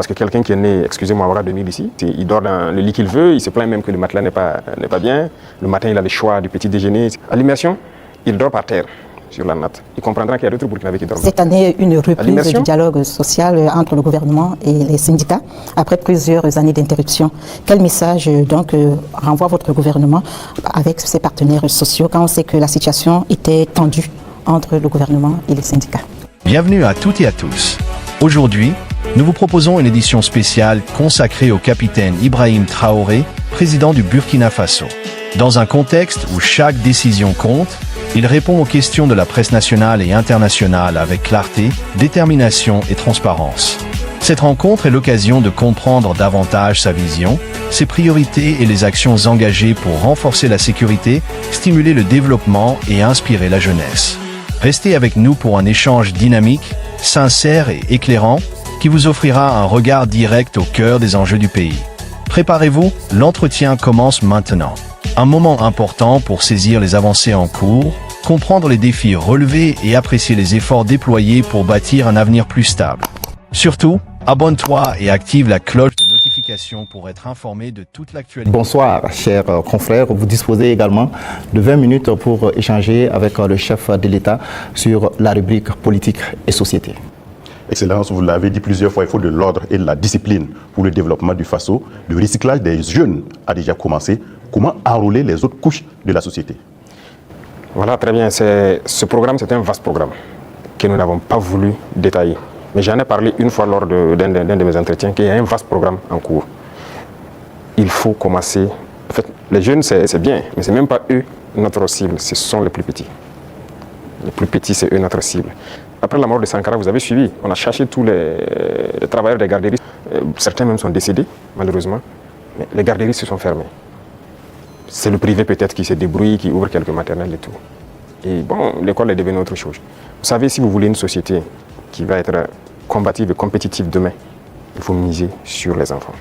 Parce que quelqu'un qui est né, excusez-moi, à 2000 ici, il dort dans le lit qu'il veut, il se plaint même que le matelas n'est pas bien. Le matin, il a le choix du petit déjeuner. À l'immersion, il dort par terre, sur la natte. Il comprendra qu'il y a d'autres Burkinabés qui dorment. Cette année, une reprise du dialogue social entre le gouvernement et les syndicats, après plusieurs années d'interruption. Quel message donc renvoie votre gouvernement avec ses partenaires sociaux quand on sait que la situation était tendue entre le gouvernement et les syndicats? Bienvenue à toutes et à tous. Aujourd'hui, nous vous proposons une édition spéciale consacrée au capitaine Ibrahim Traoré, président du Burkina Faso. Dans un contexte où chaque décision compte, il répond aux questions de la presse nationale et internationale avec clarté, détermination et transparence. Cette rencontre est l'occasion de comprendre davantage sa vision, ses priorités et les actions engagées pour renforcer la sécurité, stimuler le développement et inspirer la jeunesse. Restez avec nous pour un échange dynamique, sincère et éclairant qui vous offrira un regard direct au cœur des enjeux du pays. Préparez-vous, l'entretien commence maintenant. Un moment important pour saisir les avancées en cours, comprendre les défis relevés et apprécier les efforts déployés pour bâtir un avenir plus stable. Surtout, abonne-toi et active la cloche de notification pour être informé de toute l'actualité. Bonsoir, chers confrères. Vous disposez également de 20 minutes pour échanger avec le chef de l'État sur la rubrique politique et société. Excellence, vous l'avez dit plusieurs fois, il faut de l'ordre et de la discipline pour le développement du Faso. Le recyclage des jeunes a déjà commencé. Comment enrôler les autres couches de la société? Voilà, très bien. Ce programme, c'est un vaste programme que nous n'avons pas voulu détailler. Mais j'en ai parlé une fois lors d'un de mes entretiens, qu'il y a un vaste programme en cours. Il faut commencer. En fait, les jeunes, c'est bien, mais ce n'est même pas eux notre cible, ce sont les plus petits. Les plus petits, c'est eux notre cible. Après la mort de Sankara, vous avez suivi, on a cherché tous les travailleurs des garderies. Certains même sont décédés, malheureusement. Mais les garderies se sont fermées. C'est le privé peut-être qui se débrouille, qui ouvre quelques maternelles et tout. Et bon, l'école est devenue autre chose. Vous savez, si vous voulez une société qui va être combative et compétitive demain, il faut miser sur les enfants.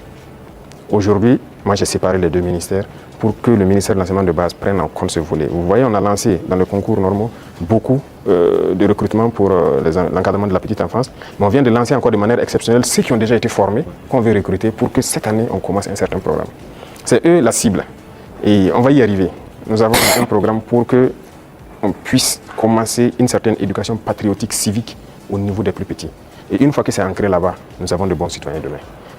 Aujourd'hui, moi j'ai séparé les deux ministères pour que le ministère de l'enseignement de base prenne en compte ce volet. Vous voyez, on a lancé dans le concours normaux beaucoup de recrutement pour l'encadrement de la petite enfance, mais on vient de lancer encore de manière exceptionnelle ceux qui ont déjà été formés, qu'on veut recruter pour que cette année on commence un certain programme. C'est eux la cible et on va y arriver. Nous avons un programme pour que on puisse commencer une certaine éducation patriotique civique au niveau des plus petits. Et une fois que c'est ancré là-bas, nous avons de bons citoyens demain.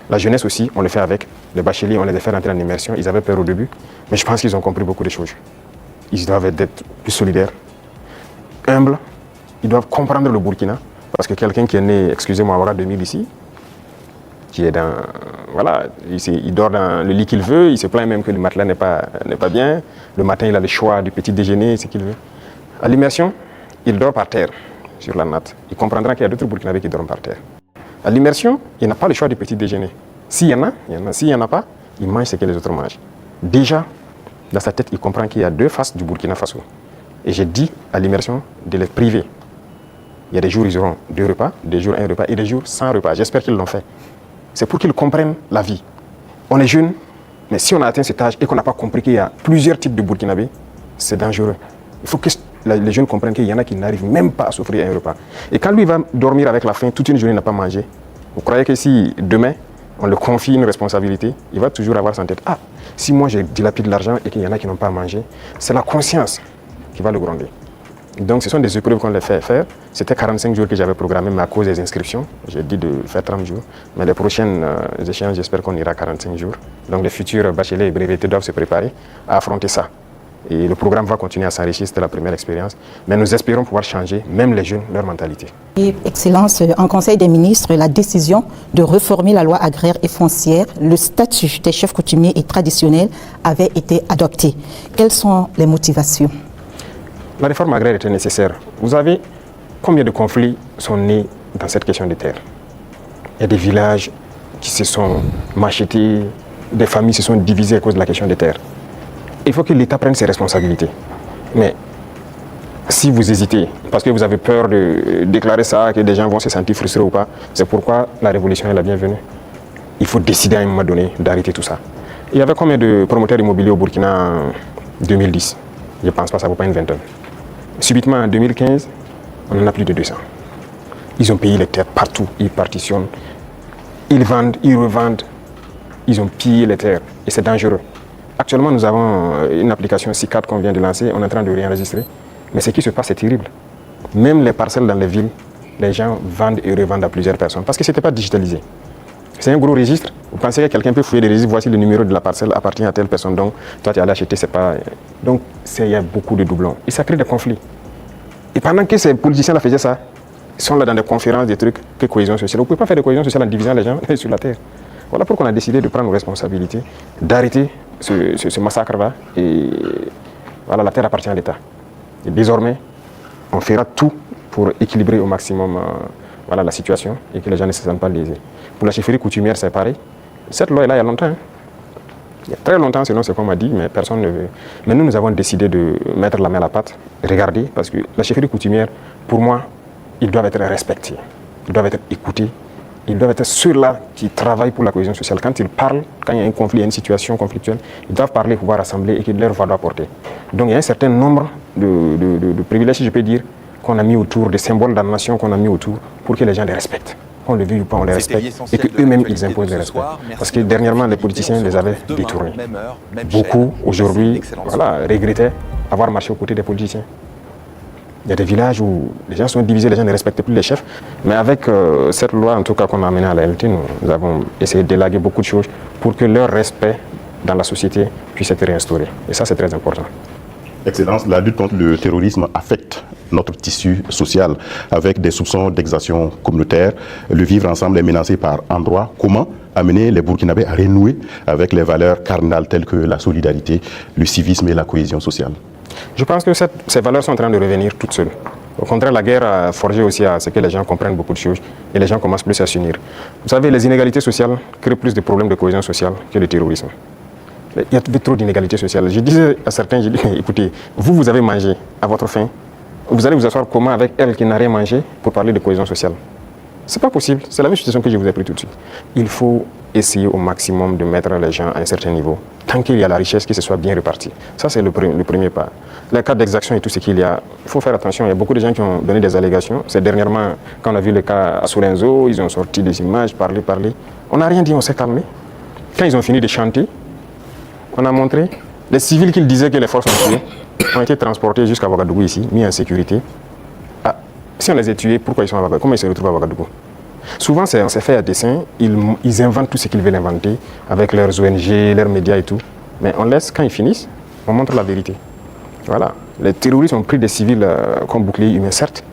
La jeunesse aussi, on le fait avec les bacheliers, on les a fait rentrer en immersion. Ils avaient peur au début, mais je pense qu'ils ont compris beaucoup de choses. Ils doivent être plus solidaires, humbles, ils doivent comprendre le Burkina. Parce que quelqu'un qui est né, excusez-moi, à 2000 ici, qui est dans, voilà, il dort dans le lit qu'il veut, il se plaint même que le matelas n'est pas bien. Le matin, il a le choix du petit déjeuner, ce qu'il veut. À l'immersion, il dort par terre, sur la natte. Il comprendra qu'il y a d'autres Burkinabés qui dorment par terre. À l'immersion, il n'a pas le choix du petit déjeuner. S'il y en a, il y en a. S'il n'y en a pas, il mange ce que les autres mangent. Déjà, dans sa tête, il comprend qu'il y a deux faces du Burkina Faso. Et j'ai dit à l'immersion de les priver. Il y a des jours, ils auront 2 repas, des jours 1 repas et des jours sans repas. J'espère qu'ils l'ont fait. C'est pour qu'ils comprennent la vie. On est jeunes, mais si on a atteint cet âge et qu'on n'a pas compris qu'il y a plusieurs types de Burkinabés, c'est dangereux. Il faut que les jeunes comprennent qu'il y en a qui n'arrivent même pas à s'offrir un repas. Et quand lui va dormir avec la faim, toute une journée, il n'a pas mangé. Vous croyez que si demain, on le confie une responsabilité, il va toujours avoir en tête, ah, si moi je dilapide l'argent et qu'il y en a qui n'ont pas mangé, c'est la conscience qui va le gronder. Donc ce sont des épreuves qu'on les fait faire. C'était 45 jours que j'avais programmé, mais à cause des inscriptions, j'ai dit de faire 30 jours. Mais les prochaines échéances, j'espère qu'on ira à 45 jours. Donc les futurs bacheliers et brevetés doivent se préparer à affronter ça. Et le programme va continuer à s'enrichir, c'était la première expérience. Mais nous espérons pouvoir changer, même les jeunes, leur mentalité. Et, Excellence, en Conseil des ministres, la décision de réformer la loi agraire et foncière, le statut des chefs coutumiers et traditionnels avait été adopté. Quelles sont les motivations? La réforme agraire était nécessaire. Vous savez combien de conflits sont nés dans cette question de terre? Il y a des villages qui se sont machetés, des familles se sont divisées à cause de la question des terres. Il faut que l'État prenne ses responsabilités. Mais si vous hésitez, parce que vous avez peur de déclarer ça, que des gens vont se sentir frustrés ou pas, c'est pourquoi la révolution est la bienvenue. Il faut décider à un moment donné d'arrêter tout ça. Il y avait combien de promoteurs immobiliers au Burkina en 2010? Je ne pense pas, ça ne vaut pas une vingtaine. Subitement, en 2015, on en a plus de 200. Ils ont payé les terres partout, ils partitionnent. Ils vendent, ils revendent, ils ont pillé les terres et c'est dangereux. Actuellement, nous avons une application C4 qu'on vient de lancer, on est en train de réenregistrer. Mais ce qui se passe, c'est terrible. Même les parcelles dans les villes, les gens vendent et revendent à plusieurs personnes parce que ce n'était pas digitalisé. C'est un gros registre. Vous pensez que quelqu'un peut fouiller des registres, voici le numéro de la parcelle appartient à telle personne, donc toi tu es allé acheter, c'est pas... Donc il y a beaucoup de doublons et ça crée des conflits. Et pendant que ces politiciens-là faisaient ça, ils sont là dans des conférences, des trucs, que cohésion sociale. Vous ne pouvez pas faire de cohésion sociale en divisant les gens sur la terre. Voilà pourquoi on a décidé de prendre nos responsabilités, d'arrêter ce massacre-là et voilà, la terre appartient à l'État. Et désormais, on fera tout pour équilibrer au maximum voilà, la situation et que les gens ne se sentent pas lésés. Pour la chefferie coutumière, c'est pareil. Cette loi est là il y a longtemps. Il y a très longtemps, sinon c'est qu'on m'a dit, mais personne ne veut. Mais nous avons décidé de mettre la main à la pâte, regarder, parce que la chefferie coutumière, pour moi, ils doivent être respectés, ils doivent être écoutés, ils doivent être ceux-là qui travaillent pour la cohésion sociale. Quand ils parlent, quand il y a un conflit, il y a une situation conflictuelle, ils doivent parler, pouvoir rassembler et que leur voix doit porter. Donc il y a un certain nombre de privilèges, si je peux dire, qu'on a mis autour, des symboles dans la nation qu'on a mis autour pour que les gens les respectent. Qu'on le veuille ou pas, on les respecte et qu'eux-mêmes, ils imposent le respect. Parce que dernièrement, les politiciens les avaient détournés. Beaucoup, aujourd'hui, voilà, regrettaient avoir marché aux côtés des politiciens. Il y a des villages où les gens sont divisés, les gens ne respectent plus les chefs. Mais avec cette loi, en tout cas, qu'on a amenée à la LT, nous avons essayé d'élaguer beaucoup de choses pour que leur respect dans la société puisse être réinstauré. Et ça, c'est très important. Excellence, la lutte contre le terrorisme affecte notre tissu social avec des soupçons d'exaction communautaire. Le vivre ensemble est menacé par endroits. Comment amener les Burkinabés à renouer avec les valeurs cardinales telles que la solidarité, le civisme et la cohésion sociale? Je pense que ces valeurs sont en train de revenir toutes seules. Au contraire, la guerre a forgé aussi à ce que les gens comprennent beaucoup de choses et les gens commencent plus à s'unir. Vous savez, les inégalités sociales créent plus de problèmes de cohésion sociale que le terrorisme. Il y a trop d'inégalités sociales. Je disais à certains, je dis, écoutez, vous avez mangé à votre faim. Vous allez vous asseoir comment avec elle qui n'a rien mangé pour parler de cohésion sociale? C'est pas possible. C'est la même situation que je vous ai pris tout de suite. Il faut essayer au maximum de mettre les gens à un certain niveau. Tant qu'il y a la richesse, que ce soit bien réparti. Ça, c'est le premier pas. Les cas d'exaction et tout ce qu'il y a, il faut faire attention. Il y a beaucoup de gens qui ont donné des allégations. C'est dernièrement, quand on a vu le cas à Solenzo, ils ont sorti des images, parlé. On n'a rien dit, on s'est calmé. Quand ils ont fini de chanter, on a montré les civils qu'ils disaient que les forces ont tués ont été transportés jusqu'à Ouagadougou ici, mis en sécurité. Ah, si on les a tués, pourquoi ils sont à Ouagadougou? Comment ils se retrouvent à Ouagadougou? Souvent, c'est fait à dessein, ils inventent tout ce qu'ils veulent inventer avec leurs ONG, leurs médias et tout. Mais on laisse, quand ils finissent, on montre la vérité. Voilà. Les terroristes ont pris des civils comme boucliers humains, certes,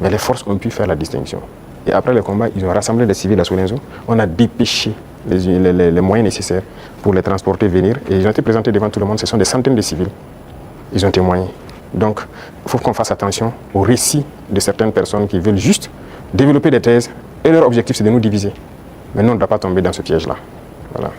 mais les forces ont pu faire la distinction. Et après le combat, ils ont rassemblé des civils à Solenzo. On a dépêché les moyens nécessaires pour les transporter, venir. Et ils ont été présentés devant tout le monde. Ce sont des centaines de civils. Ils ont témoigné. Donc, il faut qu'on fasse attention aux récits de certaines personnes qui veulent juste développer des thèses. Et leur objectif, c'est de nous diviser. Mais nous, on ne doit pas tomber dans ce piège-là. Voilà.